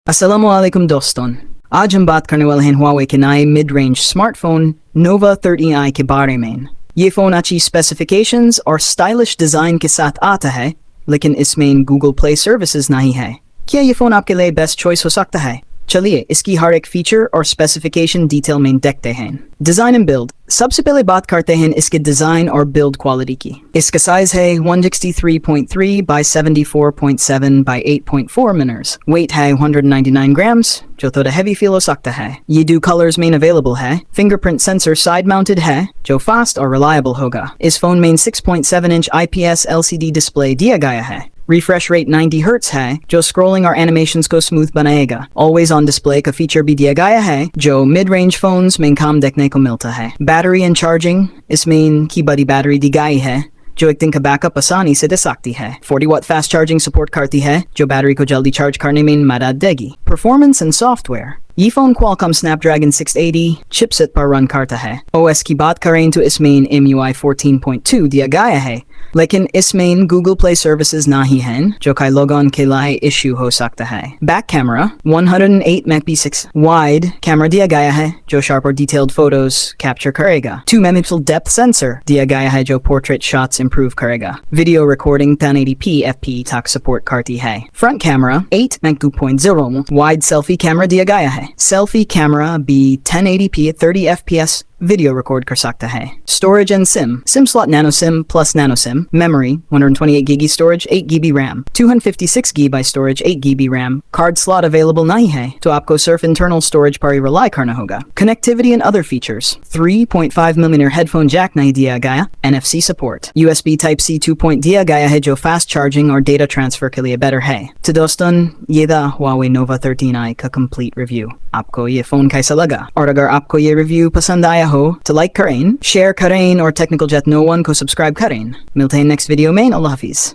Assalamualaikum doston। आज हम बात करने वाले हैं Huawei के नए mid range smartphone Nova 13i के बारे में। ये फ़ोन अच्छी स्पेसिफिकेशंस और स्टाइलिश डिज़ाइन के साथ आता है, लेकिन इसमें गूगल प्ले सर्विसेज नहीं है। क्या ये फ़ोन आपके लिए बेस्ट चॉइस हो सकता है? चलिए इसकी हर एक फीचर और स्पेसिफिकेशन डिटेल में देखते हैं। Design and build. सबसे पहले बात करते हैं इसके डिज़ाइन और बिल्ड क्वालिटी की। इसका साइज़ है 163.3 by 74.7 by 8.4 मिनर्स। वेट है 199 ग्राम्स, जो थोड़ा हैवी फील हो सकता है। ये दो कलर्स में अवेलेबल है। फिंगरप्रिंट सेंसर साइड माउंटेड है, जो फास्ट और रिलायबल होगा। इस फोन में 6.7 इंच IPS LCD डिस्प्ले दिया गया है। रिफ्रेश रेट 90 हर्ट्ज है, जो स्क्रॉलिंग और एनिमेशंस को स्मूथ बनाएगा। ऑलवेज ऑन डिस्प्ले का फीचर भी दिया गया है, जो मिड रेंज फोन्स में कम देखने को मिलता है। Battery and charging. इसमें की बड़ी बैटरी दी गई है, जो एक दिन का बैकअप आसानी से दे सकती है। 40 वाट फास्ट चार्जिंग सपोर्ट करती है, जो बैटरी को जल्दी चार्ज करने में मदद देगी। Performance and software. ये फोन Qualcomm Snapdragon 680 चिपसेट पर रन करता है। OS की बात करें तो इसमें MUI 14.2 दिया गया है, लेकिन इसमें गूगल प्ले सर्विसेज नहीं हैं, जो कई लोगों के लिए इश्यू हो सकता है। Back camera 108 megapixel wide camera दिया गया है, जो शार्प और डिटेल्ड फोटोज कैप्चर करेगा। 2 मेगापिक्सल डेप्थ सेंसर दिया गया है, जो पोर्ट्रेट शॉट्स इंप्रूव करेगा। वीडियो रिकॉर्डिंग 1080p FP तक सपोर्ट करती है। फ्रंट कैमरा 8 मेग 2.0 वाइड सेल्फी कैमरा दिया गया है। सेल्फी कैमरा भी 1080p 30 fps वीडियो रिकॉर्ड कर सकता है। Storage and SIM slot nano SIM plus nano SIM. Memory 128GB storage 8GB RAM. 256GB storage 8GB RAM. Card slot available नहीं है, तो आपको सिर्फ इंटरनल स्टोरेज पर ही रिलाई करना होगा। Connectivity and other features. 3.5mm headphone jack नहीं दिया गया। NFC support. USB Type-C 2 दिया गया है, जो फास्ट चार्जिंग और डेटा ट्रांसफर के लिए बेटर है। तो दोस्तों, ये था Huawei Nova 13i का कंप्लीट रिव्यू। आपको ये फोन कैसा लगा? और अगर आपको ये रिव्यू पसंद आया हो तो लाइक करें, शेयर करें और टेक्निकल जेट नो वन को सब्सक्राइब करें। मिलते हैं नेक्स्ट वीडियो में। अल्लाह हाफिज।